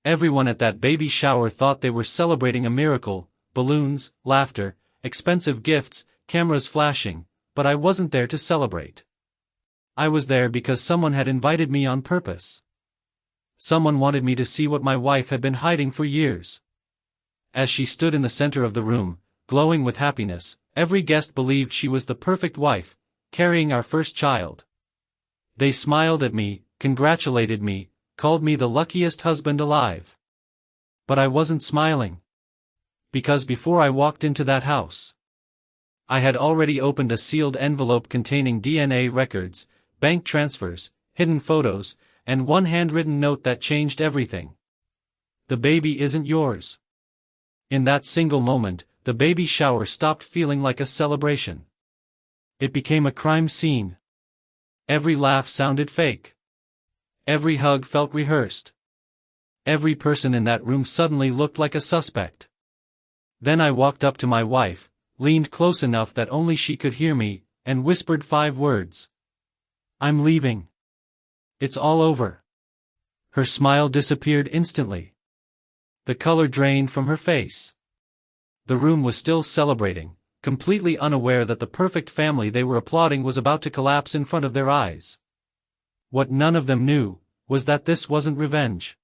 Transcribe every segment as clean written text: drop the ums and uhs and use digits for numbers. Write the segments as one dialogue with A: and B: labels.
A: Everyone at that baby shower thought they were celebrating a miracle: balloons, laughter, expensive gifts, cameras flashing, but I wasn't there to celebrate. I was there because someone had invited me on purpose. Someone wanted me to see what my wife had been hiding for years. As she stood in the center of the room, glowing with happiness, every guest believed she was the perfect wife, carrying our first child. They smiled at me, congratulated me, called me the luckiest husband alive. But I wasn't smiling. Because before I walked into that house, I had already opened a sealed envelope containing DNA records, bank transfers, hidden photos, and one handwritten note that changed everything. The baby isn't yours. In that single moment, the baby shower stopped feeling like a celebration. It became a crime scene. Every laugh sounded fake. Every hug felt rehearsed. Every person in that room suddenly looked like a suspect. Then I walked up to my wife, leaned close enough that only she could hear me, and whispered 5 words. "I'm leaving. It's all over." Her smile disappeared instantly. The color drained from her face. The room was still celebrating, completely unaware that the perfect family they were applauding was about to collapse in front of their eyes. What none of them knew was that this wasn't revenge.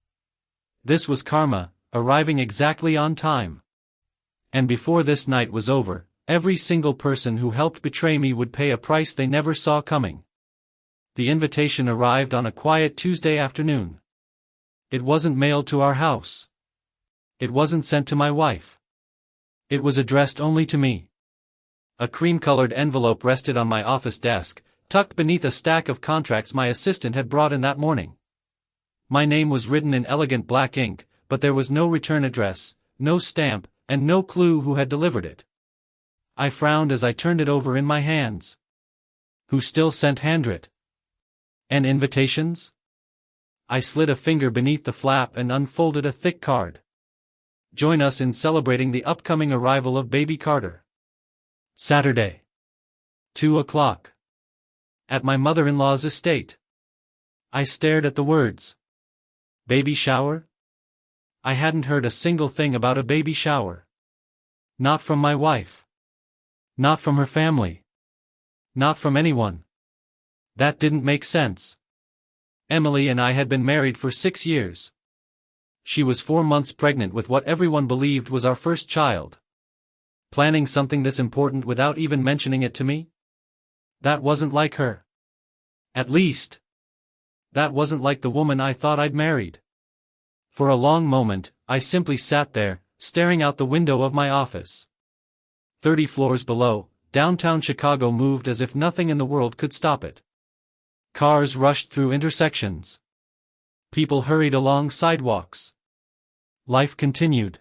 A: This was karma, arriving exactly on time. And before this night was over, every single person who helped betray me would pay a price they never saw coming. The invitation arrived on a quiet Tuesday afternoon. It wasn't mailed to our house. It wasn't sent to my wife. It was addressed only to me. A cream-colored envelope rested on my office desk, tucked beneath a stack of contracts my assistant had brought in that morning. My name was written in elegant black ink, but there was no return address, no stamp, and no clue who had delivered it. I frowned as I turned it over in my hands. Who still sent handwrit? And invitations? I slid a finger beneath the flap and unfolded a thick card. Join us in celebrating the upcoming arrival of baby Carter. Saturday. 2 o'clock. At my mother-in-law's estate. I stared at the words. Baby shower? I hadn't heard a single thing about a baby shower. Not from my wife. Not from her family. Not from anyone. That didn't make sense. Emily and I had been married for 6 years. She was 4 months pregnant with what everyone believed was our first child. Planning something this important without even mentioning it to me? That wasn't like her. At least, that wasn't like the woman I thought I'd married. For a long moment, I simply sat there, staring out the window of my office. 30 floors below, downtown Chicago moved as if nothing in the world could stop it. Cars rushed through intersections. People hurried along sidewalks. Life continued.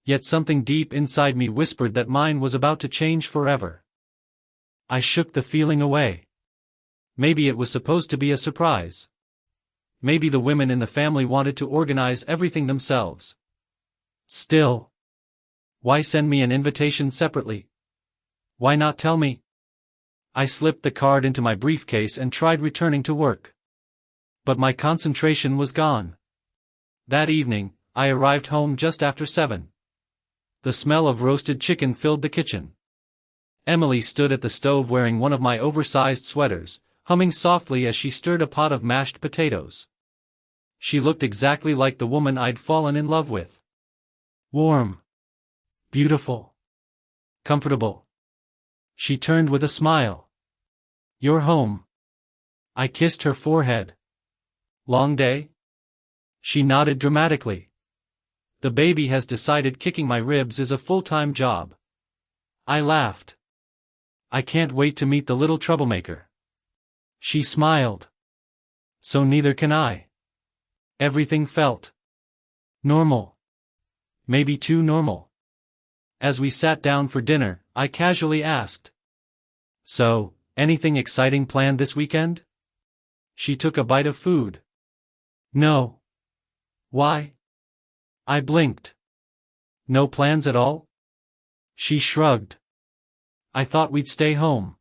A: Yet something deep inside me whispered that mine was about to change forever. I shook the feeling away. Maybe it was supposed to be a surprise. Maybe the women in the family wanted to organize everything themselves. Still, why send me an invitation separately? Why not tell me? I slipped the card into my briefcase and tried returning to work. But my concentration was gone. That evening, I arrived home just after 7. The smell of roasted chicken filled the kitchen. Emily stood at the stove wearing one of my oversized sweaters, humming softly as she stirred a pot of mashed potatoes. She looked exactly like the woman I'd fallen in love with. Warm. Beautiful. Comfortable. She turned with a smile. "You're home." I kissed her forehead. "Long day?" She nodded dramatically. "The baby has decided kicking my ribs is a full-time job." I laughed. "I can't wait to meet the little troublemaker." She smiled. "So neither can I." Everything felt normal. Maybe too normal. As we sat down for dinner, I casually asked, "So, anything exciting planned this weekend?" She took a bite of food. "No." "Why?" I blinked. "No plans at all?" She shrugged. "I thought we'd stay home."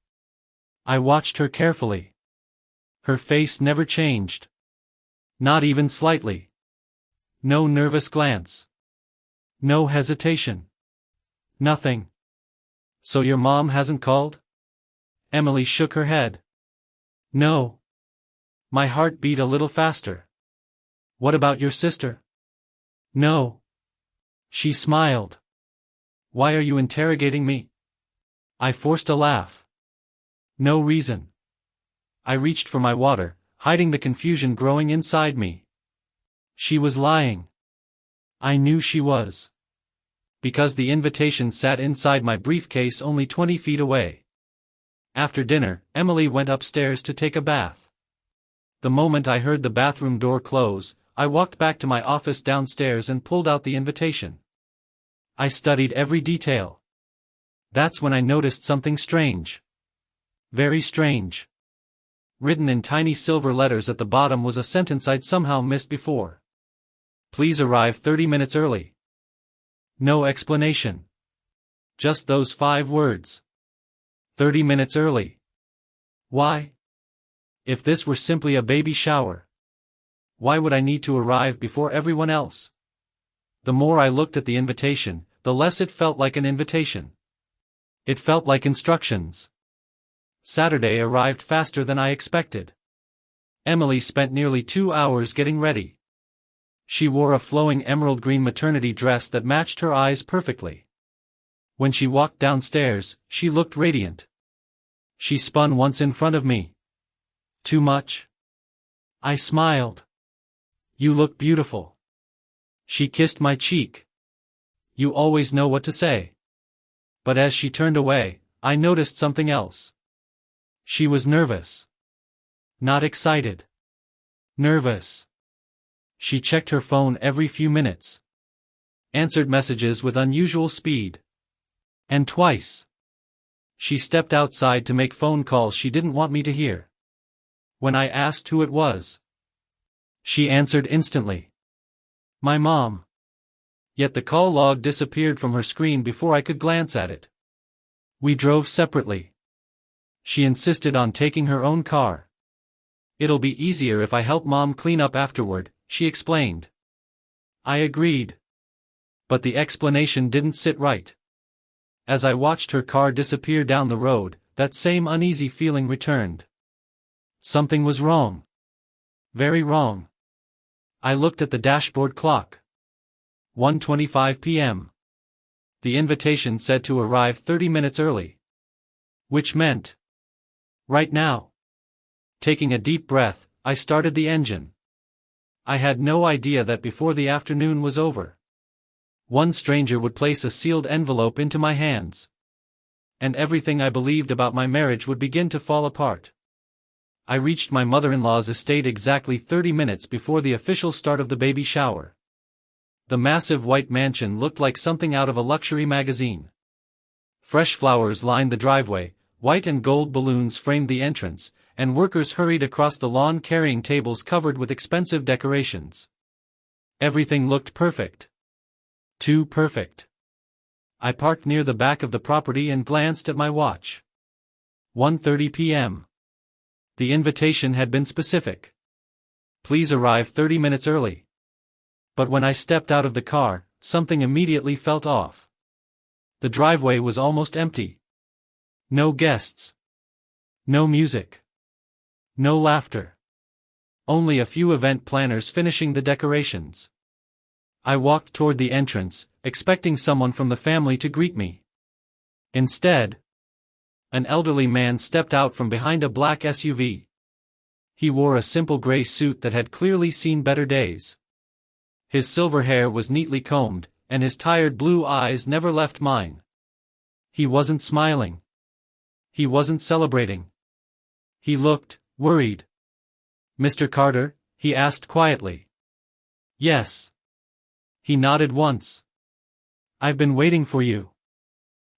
A: I watched her carefully. Her face never changed. Not even slightly. No nervous glance. No hesitation. Nothing. So your mom hasn't called? Emily shook her head. No. My heart beat a little faster. What about your sister? No. She smiled. Why are you interrogating me? I forced a laugh. No reason. I reached for my water, hiding the confusion growing inside me. She was lying. I knew she was. Because the invitation sat inside my briefcase only 20 feet away. After dinner, Emily went upstairs to take a bath. The moment I heard the bathroom door close, I walked back to my office downstairs and pulled out the invitation. I studied every detail. That's when I noticed something strange. Very strange. Written in tiny silver letters at the bottom was a sentence I'd somehow missed before. Please arrive 30 minutes early. No explanation. Just those 5 words. 30 minutes early. Why? If this were simply a baby shower, why would I need to arrive before everyone else? The more I looked at the invitation, the less it felt like an invitation. It felt like instructions. Saturday arrived faster than I expected. Emily spent nearly 2 hours getting ready. She wore a flowing emerald green maternity dress that matched her eyes perfectly. When she walked downstairs, she looked radiant. She spun once in front of me. Too much? I smiled. You look beautiful. She kissed my cheek. You always know what to say. But as she turned away, I noticed something else. She was nervous. Not excited. Nervous. She checked her phone every few minutes. Answered messages with unusual speed. And twice. She stepped outside to make phone calls she didn't want me to hear. When I asked who it was, she answered instantly. My mom. Yet the call log disappeared from her screen before I could glance at it. We drove separately. She insisted on taking her own car. It'll be easier if I help Mom clean up afterward, she explained. I agreed. But the explanation didn't sit right. As I watched her car disappear down the road, that same uneasy feeling returned. Something was wrong. Very wrong. I looked at the dashboard clock. 1:25 p.m. The invitation said to arrive 30 minutes early. Which meant right now. Taking a deep breath, I started the engine. I had no idea that before the afternoon was over, one stranger would place a sealed envelope into my hands. And everything I believed about my marriage would begin to fall apart. I reached my mother-in-law's estate exactly 30 minutes before the official start of the baby shower. The massive white mansion looked like something out of a luxury magazine. Fresh flowers lined the driveway, white and gold balloons framed the entrance, and workers hurried across the lawn carrying tables covered with expensive decorations. Everything looked perfect. Too perfect. I parked near the back of the property and glanced at my watch. 1:30 p.m. The invitation had been specific. Please arrive 30 minutes early. But when I stepped out of the car, something immediately felt off. The driveway was almost empty. No guests. No music. No laughter. Only a few event planners finishing the decorations. I walked toward the entrance, expecting someone from the family to greet me. Instead, an elderly man stepped out from behind a black SUV. He wore a simple gray suit that had clearly seen better days. His silver hair was neatly combed, and his tired blue eyes never left mine. He wasn't smiling. He wasn't celebrating. He looked worried. Mr. Carter? He asked quietly. Yes. He nodded once. I've been waiting for you.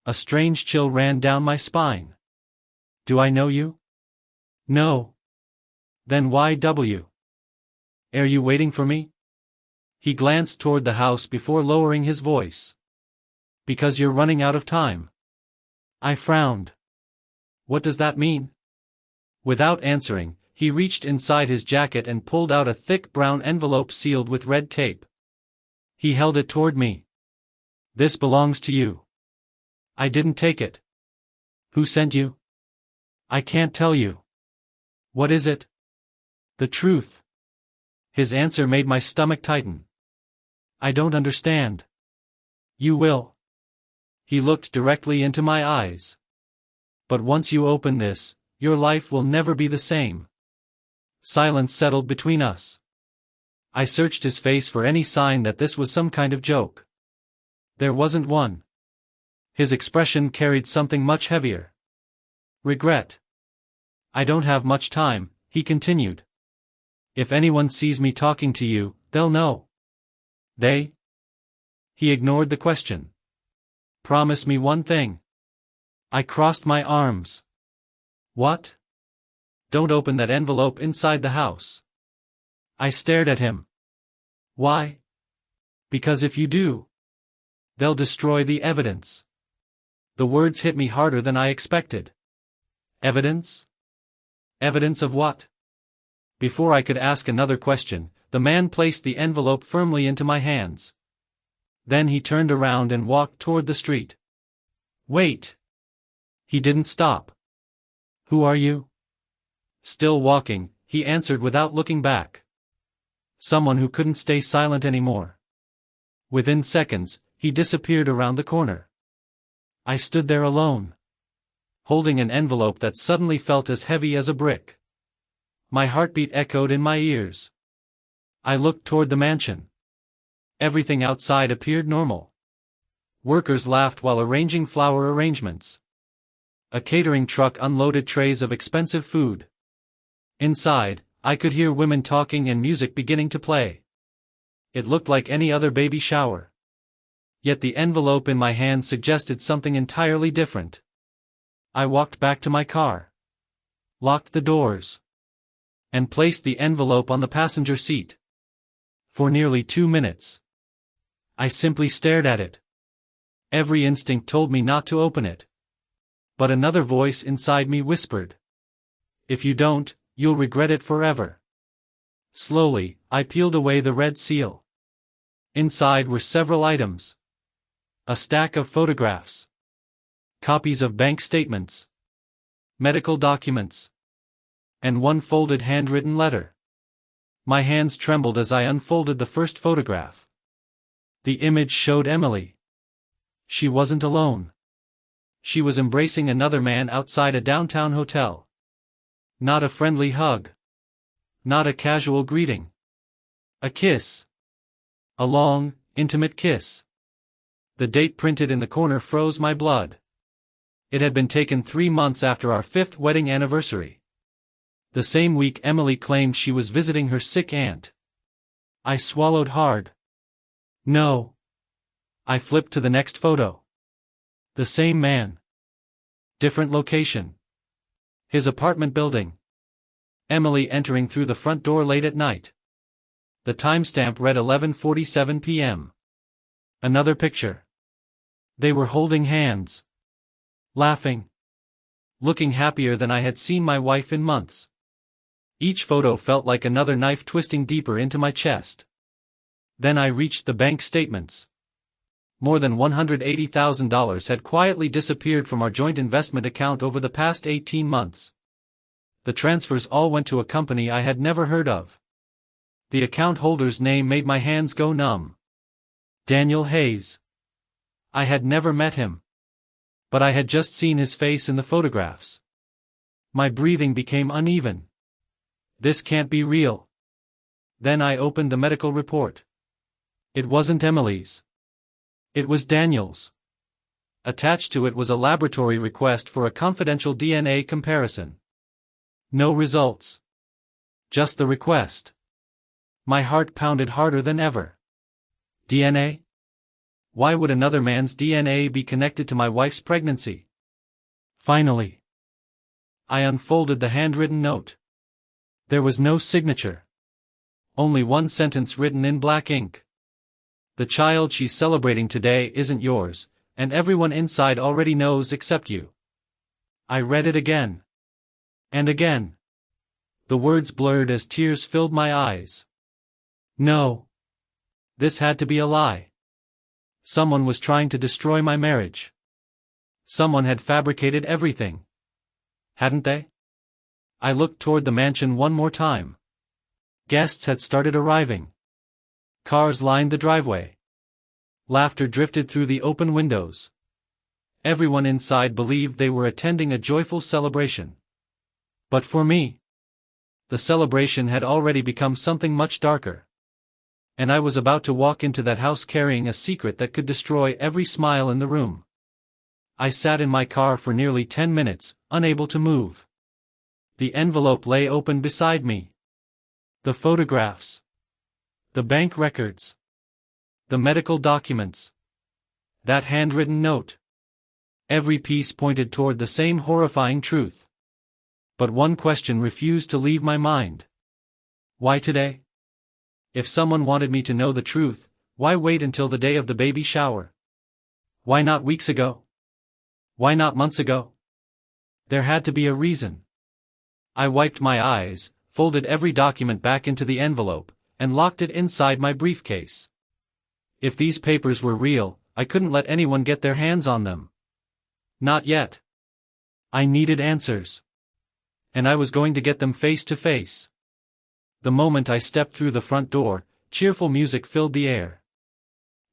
A: A strange chill ran down my spine. Do I know you? No. Then why W? Are you waiting for me? He glanced toward the house before lowering his voice. Because you're running out of time. I frowned. What does that mean? Without answering, he reached inside his jacket and pulled out a thick brown envelope sealed with red tape. He held it toward me. This belongs to you. I didn't take it. Who sent you? I can't tell you. What is it? The truth. His answer made my stomach tighten. I don't understand. You will. He looked directly into my eyes. But once you open this, your life will never be the same. Silence settled between us. I searched his face for any sign that this was some kind of joke. There wasn't one. His expression carried something much heavier. Regret. I don't have much time, he continued. If anyone sees me talking to you, they'll know. They? He ignored the question. Promise me one thing. I crossed my arms. What? Don't open that envelope inside the house. I stared at him. Why? Because if you do, they'll destroy the evidence. The words hit me harder than I expected. Evidence? Evidence of what? Before I could ask another question, the man placed the envelope firmly into my hands. Then he turned around and walked toward the street. Wait! He didn't stop. Who are you? Still walking, he answered without looking back. Someone who couldn't stay silent anymore. Within seconds, he disappeared around the corner. I stood there alone, holding an envelope that suddenly felt as heavy as a brick. My heartbeat echoed in my ears. I looked toward the mansion. Everything outside appeared normal. Workers laughed while arranging flower arrangements. A catering truck unloaded trays of expensive food. Inside, I could hear women talking and music beginning to play. It looked like any other baby shower. Yet the envelope in my hand suggested something entirely different. I walked back to my car, locked the doors, and placed the envelope on the passenger seat. For nearly 2 minutes, I simply stared at it. Every instinct told me not to open it. But another voice inside me whispered, if you don't, you'll regret it forever. Slowly, I peeled away the red seal. Inside were several items. A stack of photographs. Copies of bank statements. Medical documents. And one folded handwritten letter. My hands trembled as I unfolded the first photograph. The image showed Emily. She wasn't alone. She was embracing another man outside a downtown hotel. Not a friendly hug. Not a casual greeting. A kiss. A long, intimate kiss. The date printed in the corner froze my blood. It had been taken 3 months after our 5th wedding anniversary. The same week Emily claimed she was visiting her sick aunt. I swallowed hard. No. I flipped to the next photo. The same man. Different location. His apartment building. Emily entering through the front door late at night. The timestamp read 11:47 p.m. Another picture. They were holding hands. Laughing. Looking happier than I had seen my wife in months. Each photo felt like another knife twisting deeper into my chest. Then I reached the bank statements. More than $180,000 had quietly disappeared from our joint investment account over the past 18 months. The transfers all went to a company I had never heard of. The account holder's name made my hands go numb. Daniel Hayes. I had never met him. But I had just seen his face in the photographs. My breathing became uneven. This can't be real. Then I opened the medical report. It wasn't Emily's. It was Daniel's. Attached to it was a laboratory request for a confidential DNA comparison. No results. Just the request. My heart pounded harder than ever. DNA? Why would another man's DNA be connected to my wife's pregnancy? Finally, I unfolded the handwritten note. There was no signature. Only one sentence written in black ink. The child she's celebrating today isn't yours, and everyone inside already knows except you. I read it again. And again. The words blurred as tears filled my eyes. No. This had to be a lie. Someone was trying to destroy my marriage. Someone had fabricated everything. Hadn't they? I looked toward the mansion one more time. Guests had started arriving. Cars lined the driveway. Laughter drifted through the open windows. Everyone inside believed they were attending a joyful celebration. But for me, the celebration had already become something much darker. And I was about to walk into that house carrying a secret that could destroy every smile in the room. I sat in my car for nearly 10 minutes, unable to move. The envelope lay open beside me. The photographs. The bank records. The medical documents. That handwritten note. Every piece pointed toward the same horrifying truth. But one question refused to leave my mind. Why today? If someone wanted me to know the truth, why wait until the day of the baby shower? Why not weeks ago? Why not months ago? There had to be a reason. I wiped my eyes, folded every document back into the envelope, and locked it inside my briefcase. If these papers were real, I couldn't let anyone get their hands on them. Not yet. I needed answers. And I was going to get them face to face. The moment I stepped through the front door, cheerful music filled the air.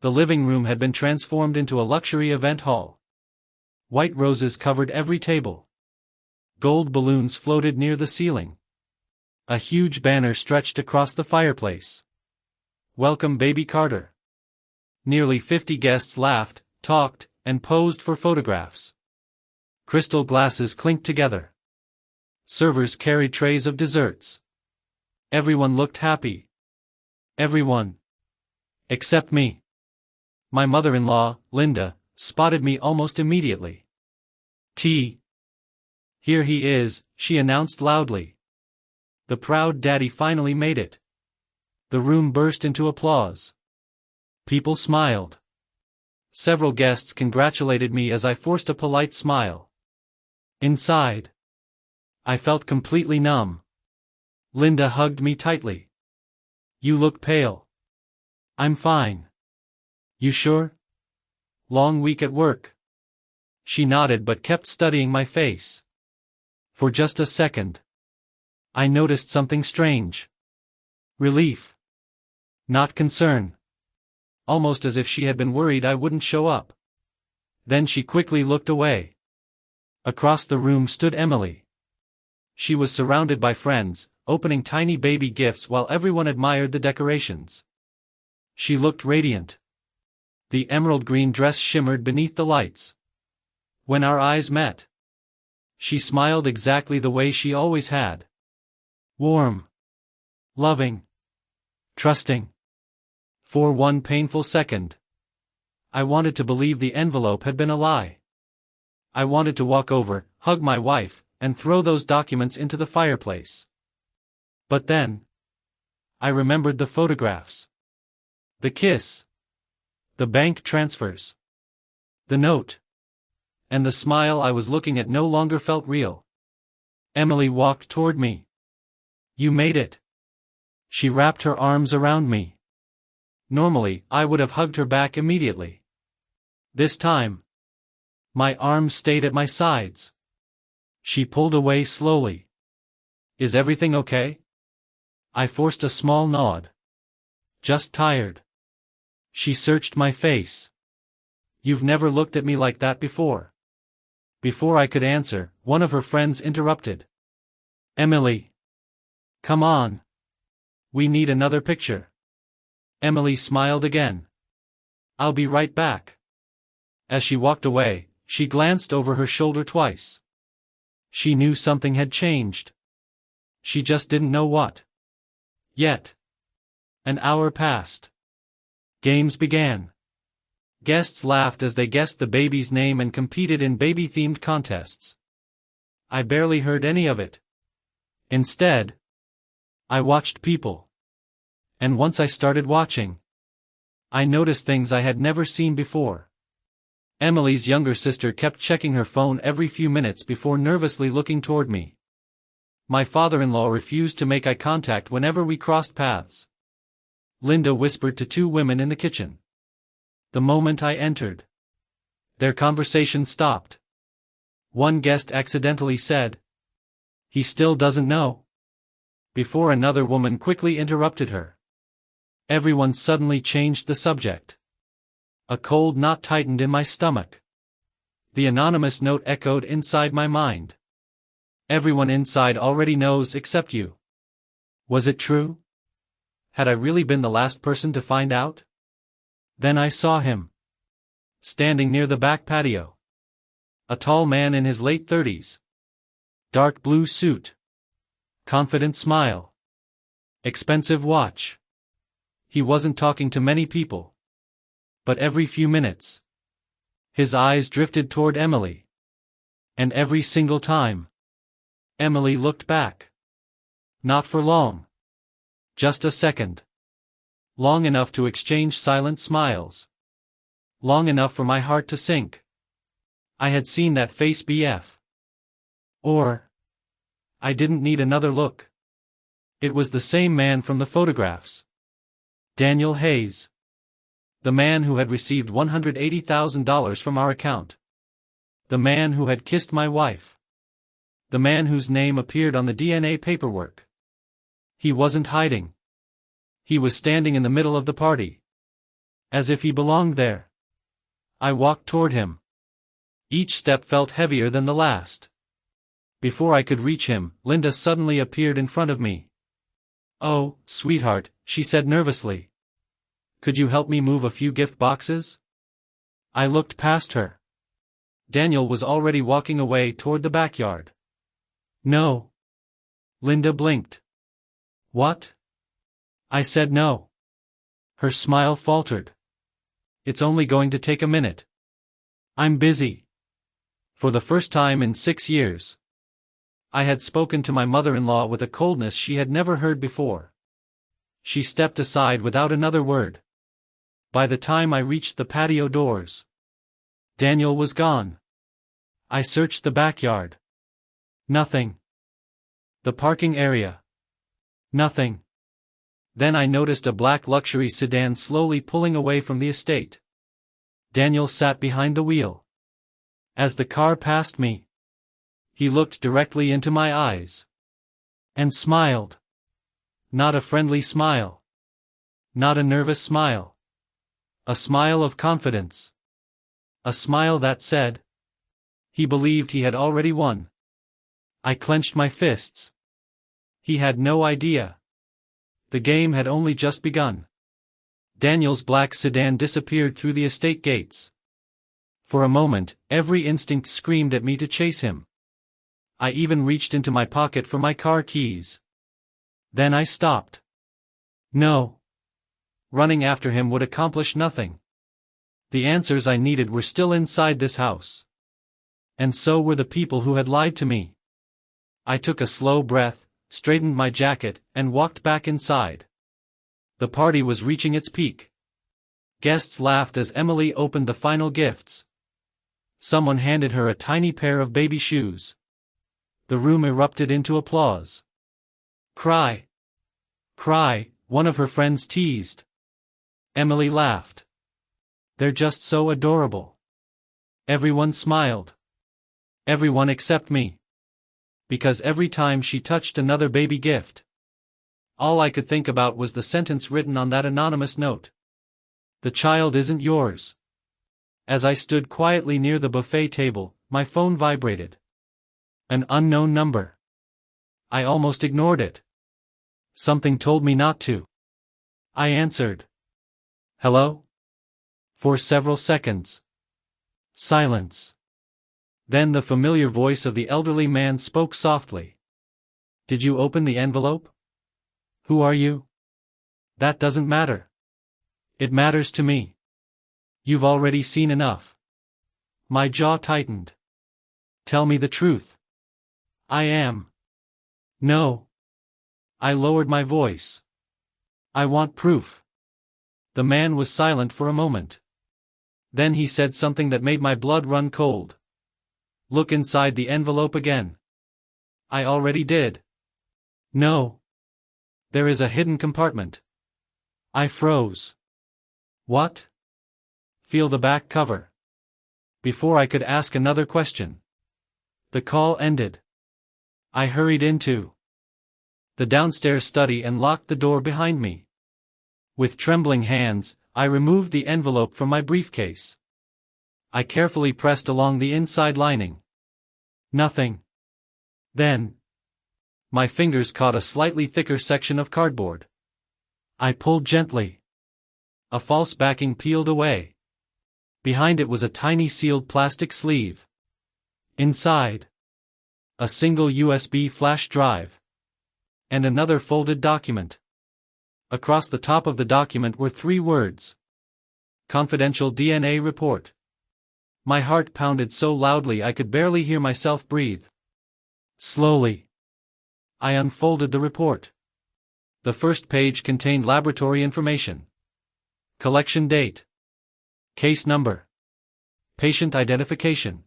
A: The living room had been transformed into a luxury event hall. White roses covered every table. Gold balloons floated near the ceiling. A huge banner stretched across the fireplace. Welcome, baby Carter. Nearly 50 guests laughed, talked, and posed for photographs. Crystal glasses clinked together. Servers carried trays of desserts. Everyone looked happy. Everyone. Except me. My mother-in-law, Linda, spotted me almost immediately. Here he is, she announced loudly. The proud daddy finally made it. The room burst into applause. People smiled. Several guests congratulated me as I forced a polite smile. Inside, I felt completely numb. Linda hugged me tightly. You look pale. I'm fine. You sure? Long week at work. She nodded but kept studying my face. For just a second, I noticed something strange. Relief. Not concern. Almost as if she had been worried I wouldn't show up. Then she quickly looked away. Across the room stood Emily. She was surrounded by friends, opening tiny baby gifts while everyone admired the decorations. She looked radiant. The emerald green dress shimmered beneath the lights. When our eyes met, she smiled exactly the way she always had. Warm. Loving. Trusting. For one painful second, I wanted to believe the envelope had been a lie. I wanted to walk over, hug my wife, and throw those documents into the fireplace. But then, I remembered the photographs. The kiss. The bank transfers. The note. And the smile I was looking at no longer felt real. Emily walked toward me. You made it. She wrapped her arms around me. Normally, I would have hugged her back immediately. This time, my arms stayed at my sides. She pulled away slowly. Is everything okay? I forced a small nod. Just tired. She searched my face. You've never looked at me like that before. Before I could answer, one of her friends interrupted. Emily. Come on. We need another picture. Emily smiled again. I'll be right back. As she walked away, she glanced over her shoulder twice. She knew something had changed. She just didn't know what. Yet. An hour passed. Games began. Guests laughed as they guessed the baby's name and competed in baby-themed contests. I barely heard any of it. Instead, I watched people. And once I started watching, I noticed things I had never seen before. Emily's younger sister kept checking her phone every few minutes before nervously looking toward me. My father-in-law refused to make eye contact whenever we crossed paths. Linda whispered to two women in the kitchen. The moment I entered, their conversation stopped. One guest accidentally said, "He still doesn't know," before another woman quickly interrupted her. Everyone suddenly changed the subject. A cold knot tightened in my stomach. The anonymous note echoed inside my mind. Everyone inside already knows except you. Was it true? Had I really been the last person to find out? Then I saw him, standing near the back patio. A tall man in his late 30s. Dark blue suit. Confident smile. Expensive watch. He wasn't talking to many people. But every few minutes, his eyes drifted toward Emily. And every single time, Emily looked back. Not for long. Just a second. Long enough to exchange silent smiles. Long enough for my heart to sink. I had seen that face BF. Or, I didn't need another look. It was the same man from the photographs. Daniel Hayes. The man who had received $180,000 from our account. The man who had kissed my wife. The man whose name appeared on the DNA paperwork. He wasn't hiding. He was standing in the middle of the party. As if he belonged there. I walked toward him. Each step felt heavier than the last. Before I could reach him, Linda suddenly appeared in front of me. "Oh, sweetheart," she said nervously. "Could you help me move a few gift boxes?" I looked past her. Daniel was already walking away toward the backyard. "No." Linda blinked. "What?" I said no. Her smile faltered. "It's only going to take a minute. I'm busy." For the first time in 6 years, I had spoken to my mother-in-law with a coldness she had never heard before. She stepped aside without another word. By the time I reached the patio doors, Daniel was gone. I searched the backyard. Nothing. The parking area. Nothing. Then I noticed a black luxury sedan slowly pulling away from the estate. Daniel sat behind the wheel. As the car passed me, he looked directly into my eyes. And smiled. Not a friendly smile. Not a nervous smile. A smile of confidence. A smile that said, he believed he had already won. I clenched my fists. He had no idea. The game had only just begun. Daniel's black sedan disappeared through the estate gates. For a moment, every instinct screamed at me to chase him. I even reached into my pocket for my car keys. Then I stopped. No. Running after him would accomplish nothing. The answers I needed were still inside this house. And so were the people who had lied to me. I took a slow breath, straightened my jacket, and walked back inside. The party was reaching its peak. Guests laughed as Emily opened the final gifts. Someone handed her a tiny pair of baby shoes. The room erupted into applause. "Cry. Cry," one of her friends teased. Emily laughed. "They're just so adorable." Everyone smiled. Everyone except me. Because every time she touched another baby gift, all I could think about was the sentence written on that anonymous note. "The child isn't yours." As I stood quietly near the buffet table, my phone vibrated. An unknown number. I almost ignored it. Something told me not to. I answered. "Hello?" For several seconds. Silence. Then the familiar voice of the elderly man spoke softly. "Did you open the envelope? Who are you?" "That doesn't matter. It matters to me. You've already seen enough." My jaw tightened. "Tell me the truth." "I am." "No." I lowered my voice. "I want proof." The man was silent for a moment. Then he said something that made my blood run cold. "Look inside the envelope again." I already did. "No. There is a hidden compartment." I froze. What? Feel the back cover. Before I could ask another question, the call ended. I hurried into the downstairs study and locked the door behind me. With trembling hands, I removed the envelope from my briefcase. I carefully pressed along the inside lining. Nothing. Then, my fingers caught a slightly thicker section of cardboard. I pulled gently. A false backing peeled away. Behind it was a tiny sealed plastic sleeve. Inside, a single USB flash drive. And another folded document. Across the top of the document were 3 words. Confidential DNA report. My heart pounded so loudly I could barely hear myself breathe. Slowly, I unfolded the report. The first page contained laboratory information. Collection date. Case number. Patient identification.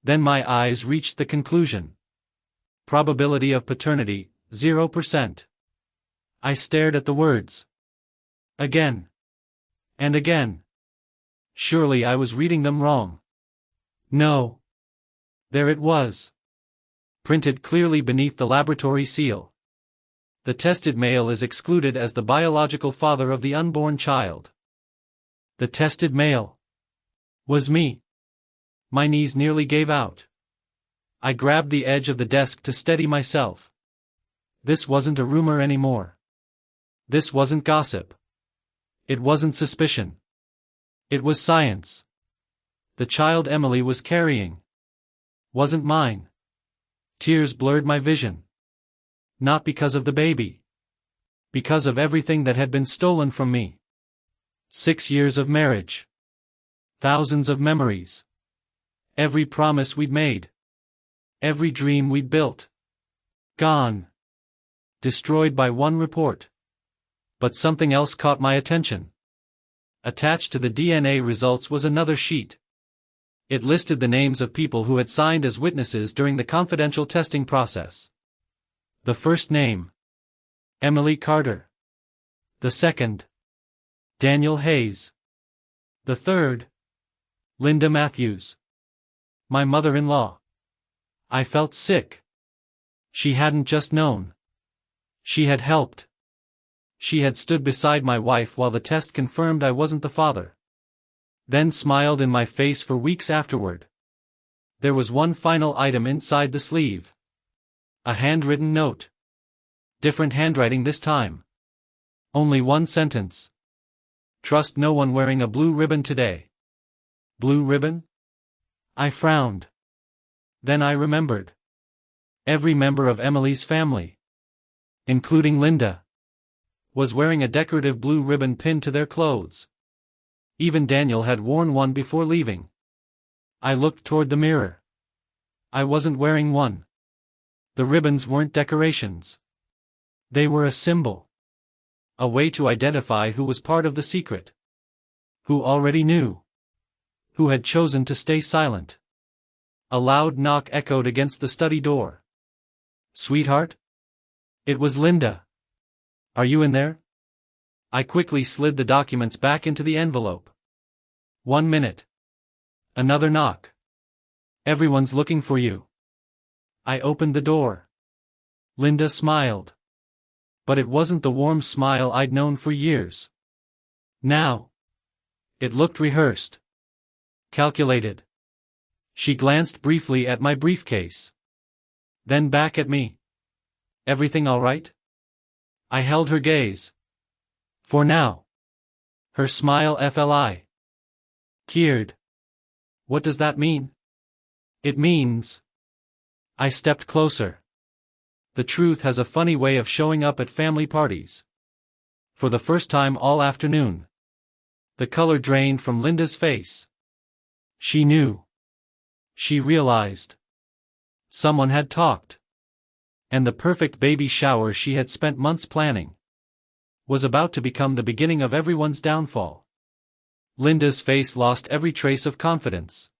A: Then my eyes reached the conclusion. Probability of paternity, 0%. I stared at the words. Again. And again. Surely I was reading them wrong. No. There it was. Printed clearly beneath the laboratory seal. The tested male is excluded as the biological father of the unborn child. The tested male was me. My knees nearly gave out. I grabbed the edge of the desk to steady myself. This wasn't a rumor anymore. This wasn't gossip. It wasn't suspicion. It was science. The child Emily was carrying wasn't mine. Tears blurred my vision. Not because of the baby. Because of everything that had been stolen from me. 6 years of marriage. Thousands of memories. Every promise we'd made. Every dream we'd built. Gone. Destroyed by one report. But something else caught my attention. Attached to the DNA results was another sheet. It listed the names of people who had signed as witnesses during the confidential testing process. The first name. Emily Carter. The second. Daniel Hayes. The third. Linda Matthews. My mother-in-law. I felt sick. She hadn't just known. She had helped. She had stood beside my wife while the test confirmed I wasn't the father. Then smiled in my face for weeks afterward. There was one final item inside the sleeve. A handwritten note. Different handwriting this time. Only one sentence. Trust no one wearing a blue ribbon today. Blue ribbon? I frowned. Then I remembered. Every member of Emily's family, including Linda, was wearing a decorative blue ribbon pinned to their clothes. Even Daniel had worn one before leaving. I looked toward the mirror. I wasn't wearing one. The ribbons weren't decorations. They were a symbol. A way to identify who was part of the secret. Who already knew. Who had chosen to stay silent. A loud knock echoed against the study door. Sweetheart? It was Linda. Are you in there? I quickly slid the documents back into the envelope. 1 minute. Another knock. Everyone's looking for you. I opened the door. Linda smiled. But it wasn't the warm smile I'd known for years. Now. It looked rehearsed. Calculated. She glanced briefly at my briefcase. Then back at me. Everything all right? I held her gaze. For now. Her smile fli. Cured. What does that mean? It means. I stepped closer. The truth has a funny way of showing up at family parties. For the first time all afternoon. The color drained from Linda's face. She knew. She realized. Someone had talked. And the perfect baby shower she had spent months planning was about to become the beginning of everyone's downfall. Linda's face lost every trace of confidence.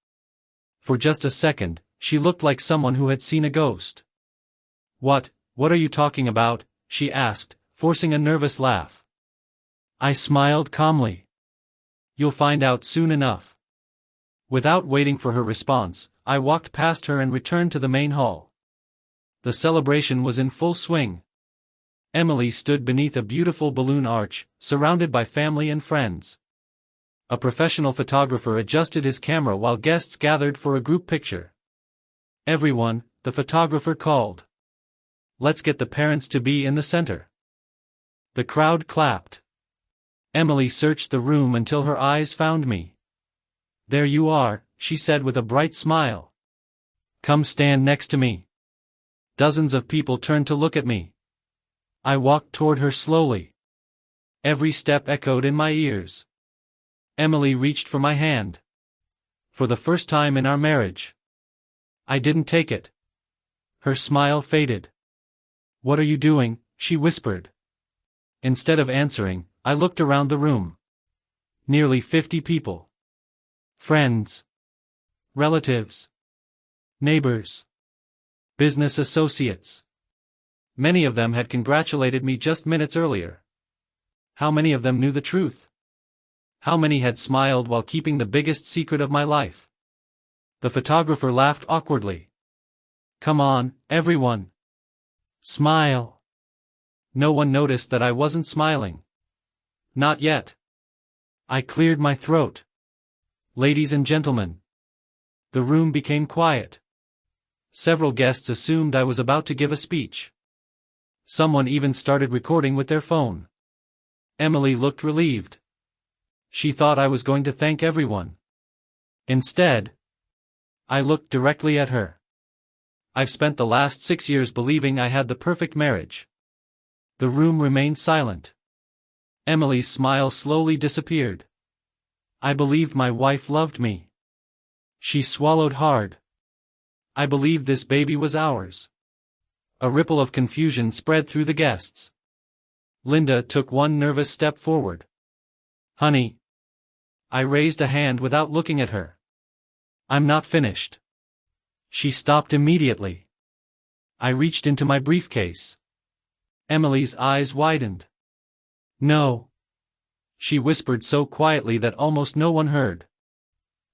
A: For just a second, she looked like someone who had seen a ghost. What are you talking about? She asked, forcing a nervous laugh. I smiled calmly. You'll find out soon enough. Without waiting for her response, I walked past her and returned to the main hall. The celebration was in full swing. Emily stood beneath a beautiful balloon arch, surrounded by family and friends. A professional photographer adjusted his camera while guests gathered for a group picture. Everyone, the photographer called. Let's get the parents-to-be in the center. The crowd clapped. Emily searched the room until her eyes found me. There you are, she said with a bright smile. Come stand next to me. Dozens of people turned to look at me. I walked toward her slowly. Every step echoed in my ears. Emily reached for my hand. For the first time in our marriage. I didn't take it. Her smile faded. What are you doing? She whispered. Instead of answering, I looked around the room. Nearly 50 people. Friends. Relatives. Neighbors. Business associates. Many of them had congratulated me just minutes earlier. How many of them knew the truth? How many had smiled while keeping the biggest secret of my life? The photographer laughed awkwardly. Come on, everyone. Smile. No one noticed that I wasn't smiling. Not yet. I cleared my throat. Ladies and gentlemen. The room became quiet. Several guests assumed I was about to give a speech. Someone even started recording with their phone. Emily looked relieved. She thought I was going to thank everyone. Instead, I looked directly at her. I've spent the last 6 years believing I had the perfect marriage. The room remained silent. Emily's smile slowly disappeared. I believed my wife loved me. She swallowed hard. I believed this baby was ours. A ripple of confusion spread through the guests. Linda took one nervous step forward. Honey. I raised a hand without looking at her. I'm not finished. She stopped immediately. I reached into my briefcase. Emily's eyes widened. No. She whispered so quietly that almost no one heard.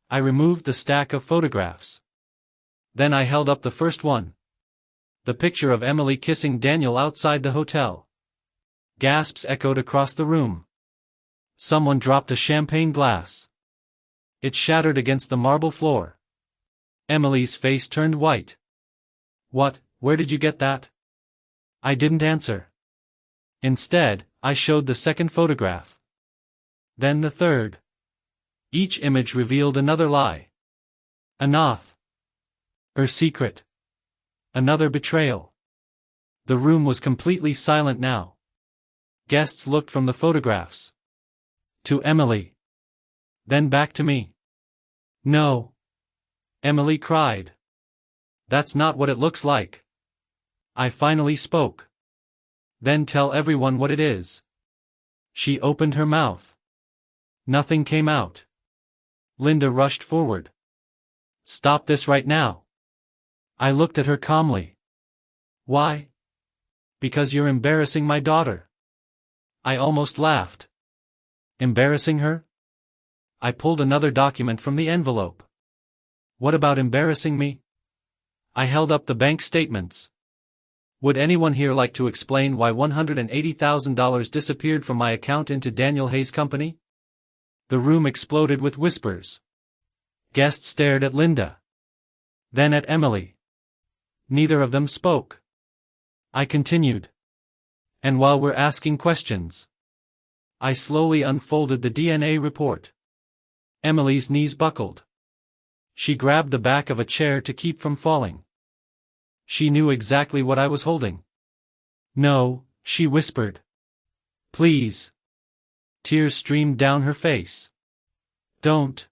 A: I removed the stack of photographs. Then I held up the first one. The picture of Emily kissing Daniel outside the hotel. Gasps echoed across the room. Someone dropped a champagne glass. It shattered against the marble floor. Emily's face turned white. What, where did you get that? I didn't answer. Instead, I showed the second photograph. Then the third. Each image revealed another lie. An oath. Her secret. Another betrayal. The room was completely silent now. Guests looked from the photographs to Emily. Then back to me. No. Emily cried. That's not what it looks like. I finally spoke. Then tell everyone what it is. She opened her mouth. Nothing came out. Linda rushed forward. Stop this right now. I looked at her calmly. Why? Because you're embarrassing my daughter. I almost laughed. Embarrassing her? I pulled another document from the envelope. What about embarrassing me? I held up the bank statements. Would anyone here like to explain why $180,000 disappeared from my account into Daniel Hayes' company? The room exploded with whispers. Guests stared at Linda. Then at Emily. Neither of them spoke. I continued. And while we're asking questions, I slowly unfolded the DNA report. Emily's knees buckled. She grabbed the back of a chair to keep from falling. She knew exactly what I was holding. No, she whispered. Please. Tears streamed down her face. Don't.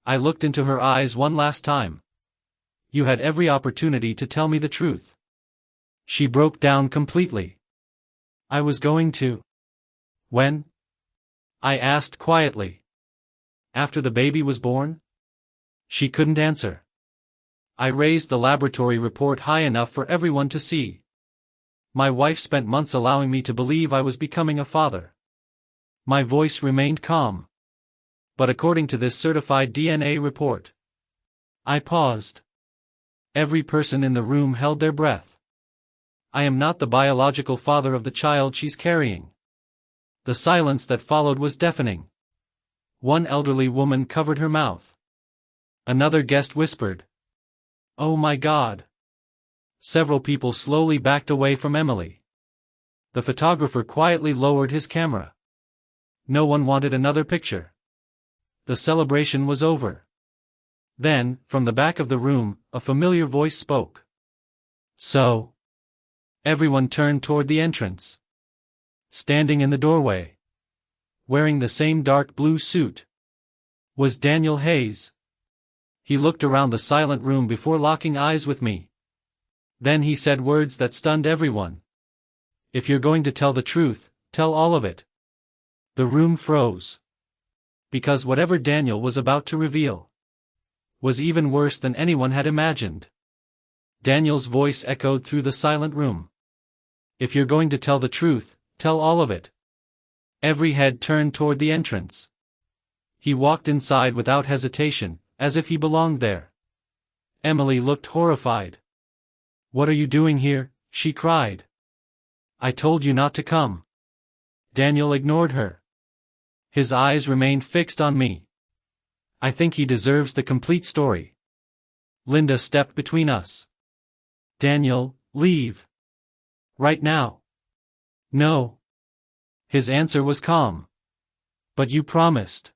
A: I looked into her eyes one last time. You had every opportunity to tell me the truth. She broke down completely. I was going to. When? I asked quietly. After the baby was born? She couldn't answer. I raised the laboratory report high enough for everyone to see. My wife spent months allowing me to believe I was becoming a father. My voice remained calm. But according to this certified DNA report. I paused. Every person in the room held their breath. I am not the biological father of the child she's carrying. The silence that followed was deafening. One elderly woman covered her mouth. Another guest whispered, "Oh my God." Several people slowly backed away from Emily. The photographer quietly lowered his camera. No one wanted another picture. The celebration was over. Then, from the back of the room, a familiar voice spoke. "So?" Everyone turned toward the entrance. Standing in the doorway, wearing the same dark blue suit, was Daniel Hayes. He looked around the silent room before locking eyes with me. Then he said words that stunned everyone. "If you're going to tell the truth, tell all of it." The room froze. Because whatever Daniel was about to reveal was even worse than anyone had imagined. Daniel's voice echoed through the silent room. "If you're going to tell the truth, tell all of it." Every head turned toward the entrance. He walked inside without hesitation, as if he belonged there. Emily looked horrified. "What are you doing here?" she cried. "I told you not to come." Daniel ignored her. His eyes remained fixed on me. "I think he deserves the complete story." Linda stepped between us. "Daniel, leave. Right now." "No." His answer was calm. "But you promised."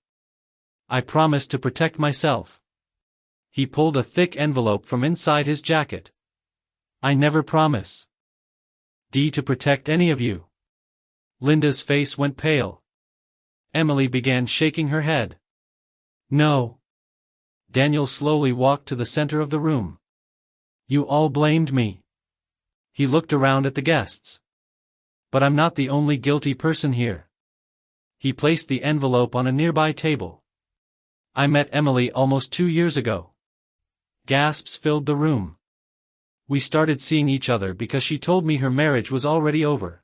A: "I promised to protect myself." He pulled a thick envelope from inside his jacket. "I never promise to protect any of you." Linda's face went pale. Emily began shaking her head. "No." Daniel slowly walked to the center of the room. "You all blamed me." He looked around at the guests. "But I'm not the only guilty person here." He placed the envelope on a nearby table. "I met Emily almost 2 years ago." Gasps filled the room. "We started seeing each other because she told me her marriage was already over."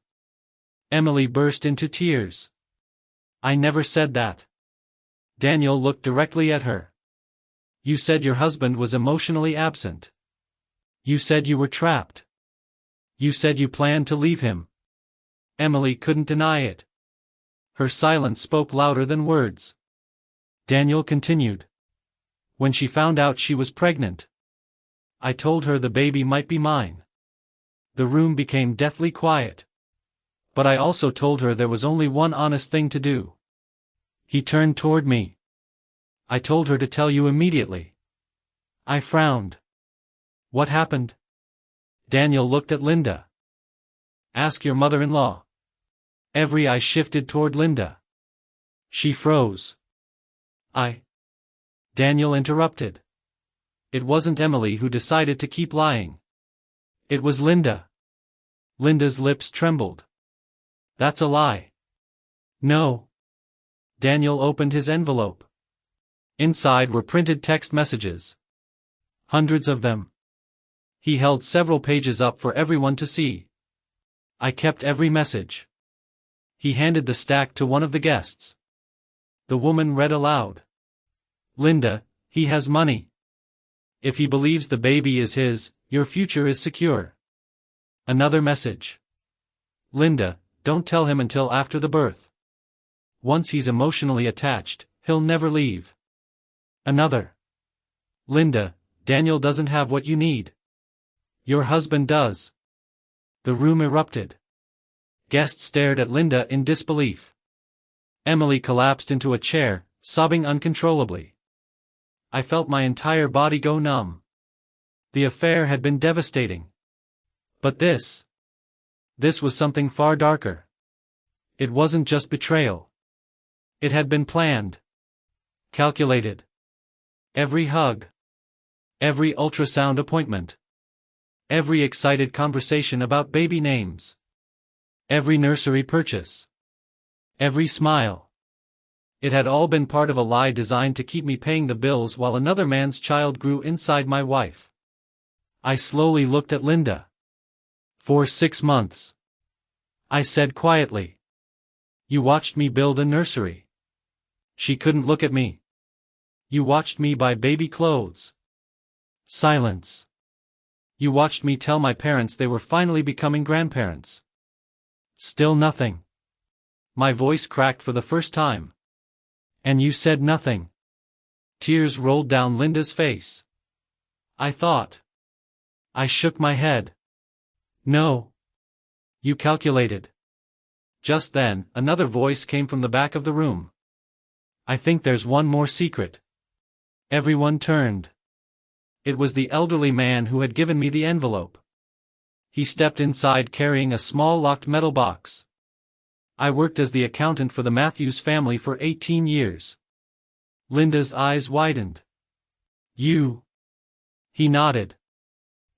A: Emily burst into tears. "I never said that." Daniel looked directly at her. "You said your husband was emotionally absent. You said you were trapped. You said you planned to leave him." Emily couldn't deny it. Her silence spoke louder than words. Daniel continued. "When she found out she was pregnant, I told her the baby might be mine." The room became deathly quiet. "But I also told her there was only one honest thing to do." He turned toward me. "I told her to tell you immediately." I frowned. "What happened?" Daniel looked at Linda. "Ask your mother-in-law." Every eye shifted toward Linda. She froze. Daniel interrupted. "It wasn't Emily who decided to keep lying. It was Linda." Linda's lips trembled. "That's a lie." "No." Daniel opened his envelope. Inside were printed text messages. Hundreds of them. He held several pages up for everyone to see. I kept every message. He handed the stack to one of the guests. The woman read aloud. "Linda, he has money. If he believes the baby is his, your future is secure." Another message. "Linda, don't tell him until after the birth. Once he's emotionally attached, he'll never leave." Another. "Linda, Daniel doesn't have what you need. Your husband does." The room erupted. Guests stared at Linda in disbelief. Emily collapsed into a chair, sobbing uncontrollably. I felt my entire body go numb. The affair had been devastating. But this was something far darker. It wasn't just betrayal. It had been planned. Calculated. Every hug. Every ultrasound appointment. Every excited conversation about baby names. Every nursery purchase. Every smile. It had all been part of a lie designed to keep me paying the bills while another man's child grew inside my wife. I slowly looked at Linda. "For 6 months." I said quietly. You watched me build a nursery. She couldn't look at me. You watched me buy baby clothes. Silence. You watched me tell my parents they were finally becoming grandparents. Still nothing. My voice cracked for the first time. And you said nothing. Tears rolled down Linda's face. I thought. I shook my head. No. You calculated. Just then, another voice came from the back of the room. I think there's one more secret. Everyone turned. It was the elderly man who had given me the envelope. He stepped inside carrying a small locked metal box. I worked as the accountant for the Matthews family for 18 years. Linda's eyes widened. You? He nodded.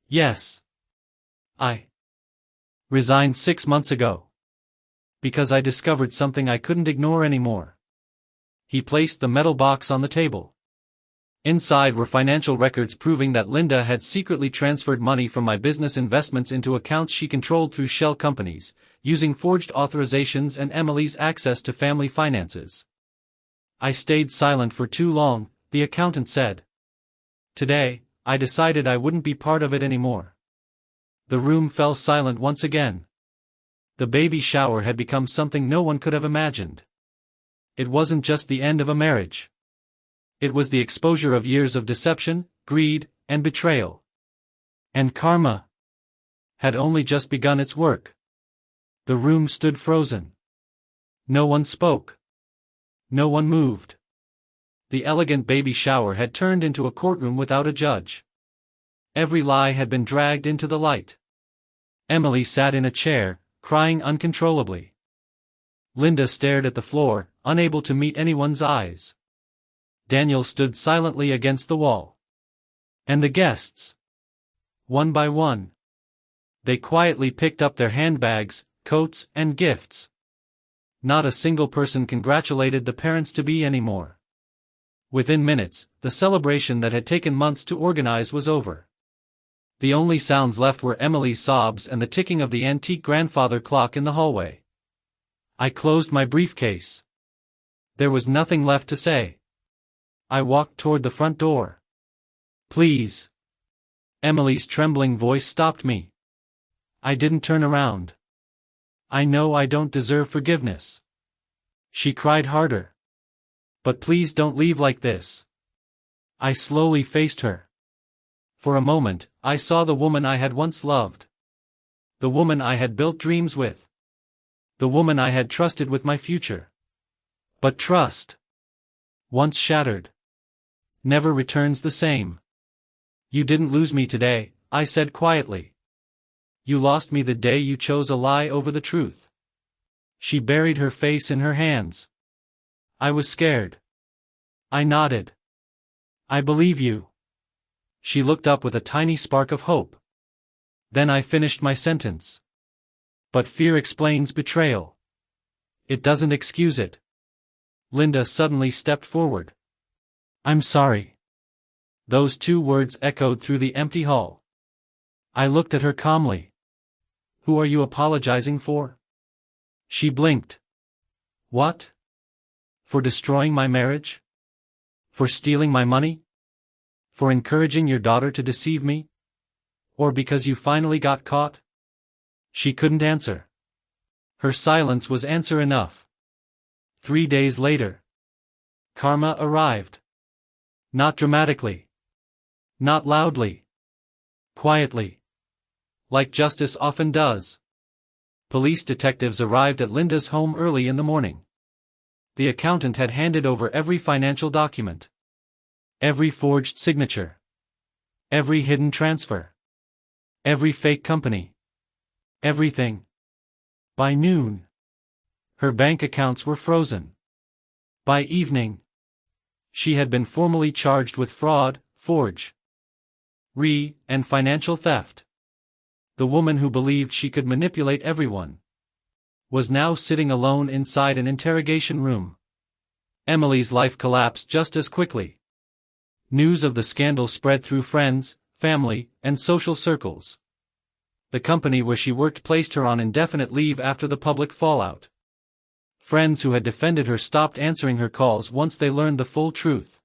A: Yes. I resigned 6 months ago. Because I discovered something I couldn't ignore anymore. He placed the metal box on the table. Inside were financial records proving that Linda had secretly transferred money from my business investments into accounts she controlled through shell companies, using forged authorizations and Emily's access to family finances. I stayed silent for too long, the accountant said. Today, I decided I wouldn't be part of it anymore. The room fell silent once again. The baby shower had become something no one could have imagined. It wasn't just the end of a marriage. It was the exposure of years of deception, greed, and betrayal. And karma had only just begun its work. The room stood frozen. No one spoke. No one moved. The elegant baby shower had turned into a courtroom without a judge. Every lie had been dragged into the light. Emily sat in a chair, crying uncontrollably. Linda stared at the floor, unable to meet anyone's eyes. Daniel stood silently against the wall. And the guests? One by one. They quietly picked up their handbags, coats, and gifts. Not a single person congratulated the parents-to-be anymore. Within minutes, the celebration that had taken months to organize was over. The only sounds left were Emily's sobs and the ticking of the antique grandfather clock in the hallway. I closed my briefcase. There was nothing left to say. I walked toward the front door. Please. Emily's trembling voice stopped me. I didn't turn around. I know I don't deserve forgiveness. She cried harder. But please don't leave like this. I slowly faced her. For a moment, I saw the woman I had once loved. The woman I had built dreams with. The woman I had trusted with my future. But trust, once shattered, never returns the same. You didn't lose me today, I said quietly. You lost me the day you chose a lie over the truth. She buried her face in her hands. I was scared. I nodded. I believe you. She looked up with a tiny spark of hope. Then I finished my sentence. But fear explains betrayal. It doesn't excuse it. Linda suddenly stepped forward. I'm sorry. Those two words echoed through the empty hall. I looked at her calmly. Who are you apologizing for? She blinked. What? For destroying my marriage? For stealing my money? For encouraging your daughter to deceive me? Or because you finally got caught? She couldn't answer. Her silence was answer enough. 3 days later, karma arrived. Not dramatically. Not loudly. Quietly. Like justice often does. Police detectives arrived at Linda's home early in the morning. The accountant had handed over every financial document. Every forged signature. Every hidden transfer. Every fake company. Everything. By noon, her bank accounts were frozen. By evening, she had been formally charged with fraud, forgery, and financial theft. The woman who believed she could manipulate everyone was now sitting alone inside an interrogation room. Emily's life collapsed just as quickly. News of the scandal spread through friends, family, and social circles. The company where she worked placed her on indefinite leave after the public fallout. Friends who had defended her stopped answering her calls once they learned the full truth.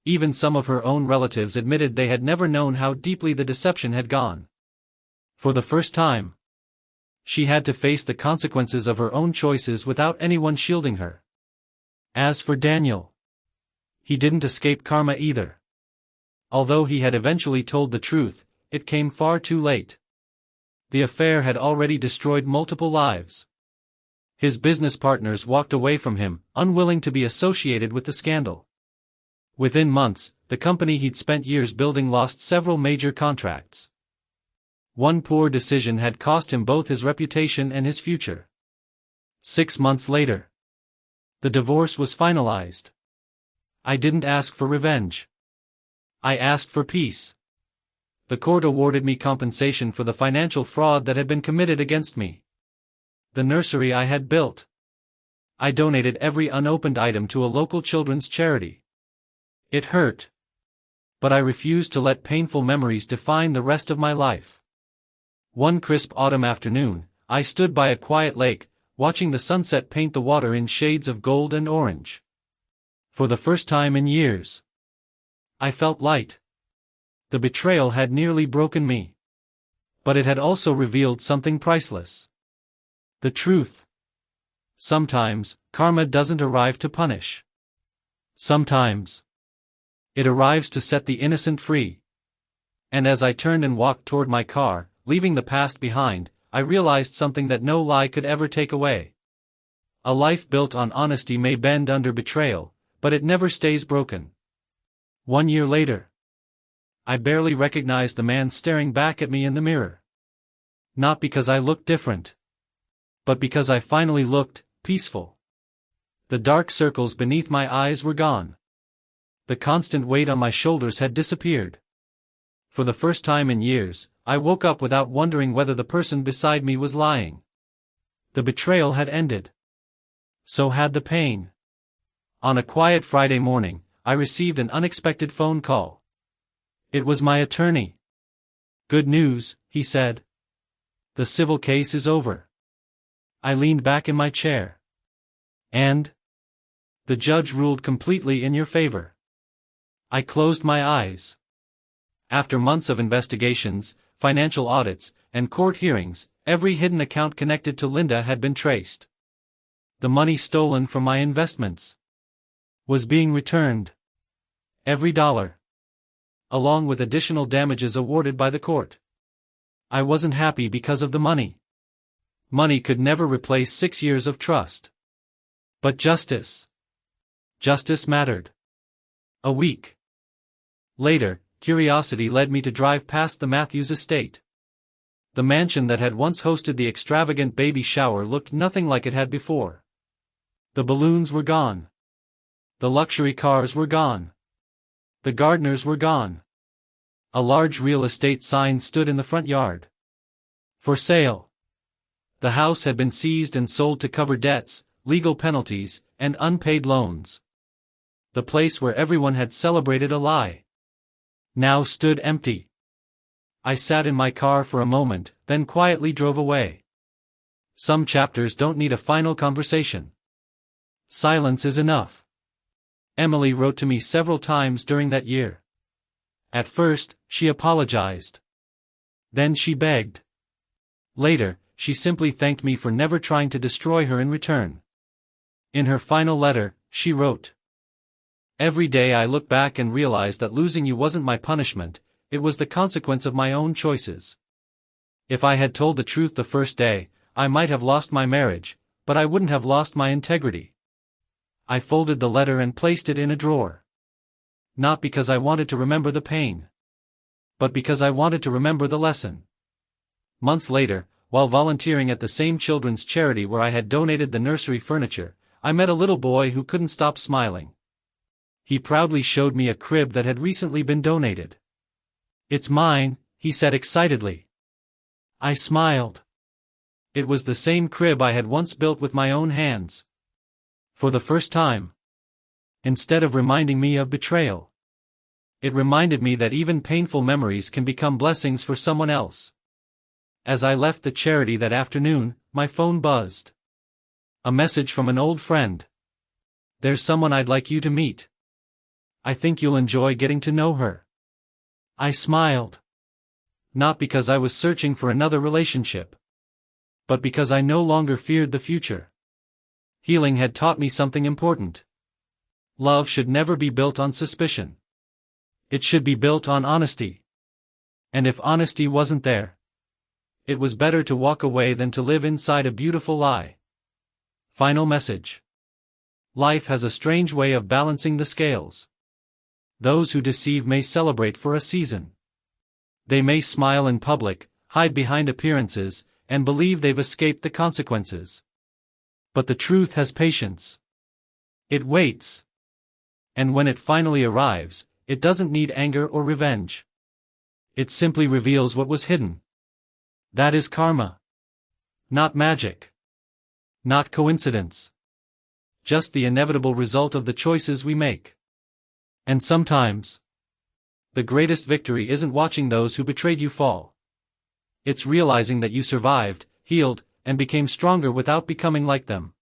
A: Even some of her own relatives admitted they had never known how deeply the deception had gone. For the first time, she had to face the consequences of her own choices without anyone shielding her. As for Daniel, he didn't escape karma either. Although he had eventually told the truth, it came far too late. The affair had already destroyed multiple lives. His business partners walked away from him, unwilling to be associated with the scandal. Within months, the company he'd spent years building lost several major contracts. One poor decision had cost him both his reputation and his future. 6 months later, the divorce was finalized. I didn't ask for revenge. I asked for peace. The court awarded me compensation for the financial fraud that had been committed against me. The nursery I had built. I donated every unopened item to a local children's charity. It hurt. But I refused to let painful memories define the rest of my life. One crisp autumn afternoon, I stood by a quiet lake, watching the sunset paint the water in shades of gold and orange. For the first time in years, I felt light. The betrayal had nearly broken me. But it had also revealed something priceless. The truth. Sometimes, karma doesn't arrive to punish. Sometimes, it arrives to set the innocent free. And as I turned and walked toward my car, leaving the past behind, I realized something that no lie could ever take away. A life built on honesty may bend under betrayal, but it never stays broken. 1 year later, I barely recognized the man staring back at me in the mirror. Not because I looked different, but because I finally looked peaceful. The dark circles beneath my eyes were gone. The constant weight on my shoulders had disappeared. For the first time in years, I woke up without wondering whether the person beside me was lying. The betrayal had ended. So had the pain. On a quiet Friday morning, I received an unexpected phone call. It was my attorney. "Good news," he said. "The civil case is over." I leaned back in my chair. "And?" "The judge ruled completely in your favor." I closed my eyes. After months of investigations, financial audits, and court hearings, every hidden account connected to Linda had been traced. The money stolen from my investments was being returned. Every dollar. Along with additional damages awarded by the court. I wasn't happy because of the money. Money could never replace 6 years of trust. But justice. Justice mattered. A week later, curiosity led me to drive past the Matthews estate. The mansion that had once hosted the extravagant baby shower looked nothing like it had before. The balloons were gone. The luxury cars were gone. The gardeners were gone. A large real estate sign stood in the front yard. For sale. The house had been seized and sold to cover debts, legal penalties, and unpaid loans. The place where everyone had celebrated a lie now stood empty. I sat in my car for a moment, then quietly drove away. Some chapters don't need a final conversation. Silence is enough. Emily wrote to me several times during that year. At first, she apologized. Then she begged. Later, she simply thanked me for never trying to destroy her in return. In her final letter, she wrote, "Every day I look back and realize that losing you wasn't my punishment, it was the consequence of my own choices. If I had told the truth the first day, I might have lost my marriage, but I wouldn't have lost my integrity." I folded the letter and placed it in a drawer. Not because I wanted to remember the pain, but because I wanted to remember the lesson. Months later, while volunteering at the same children's charity where I had donated the nursery furniture, I met a little boy who couldn't stop smiling. He proudly showed me a crib that had recently been donated. "It's mine," he said excitedly. I smiled. It was the same crib I had once built with my own hands. For the first time, instead of reminding me of betrayal, it reminded me that even painful memories can become blessings for someone else. As I left the charity that afternoon, my phone buzzed. A message from an old friend. There's someone I'd like you to meet. I think you'll enjoy getting to know her. I smiled. Not because I was searching for another relationship, but because I no longer feared the future. Healing had taught me something important. Love should never be built on suspicion. It should be built on honesty. And if honesty wasn't there, it was better to walk away than to live inside a beautiful lie. Final message. Life has a strange way of balancing the scales. Those who deceive may celebrate for a season. They may smile in public, hide behind appearances, and believe they've escaped the consequences. But the truth has patience. It waits. And when it finally arrives, it doesn't need anger or revenge. It simply reveals what was hidden. That is karma. Not magic. Not coincidence. Just the inevitable result of the choices we make. And sometimes, the greatest victory isn't watching those who betrayed you fall. It's realizing that you survived, healed, and became stronger without becoming like them.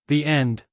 A: The end.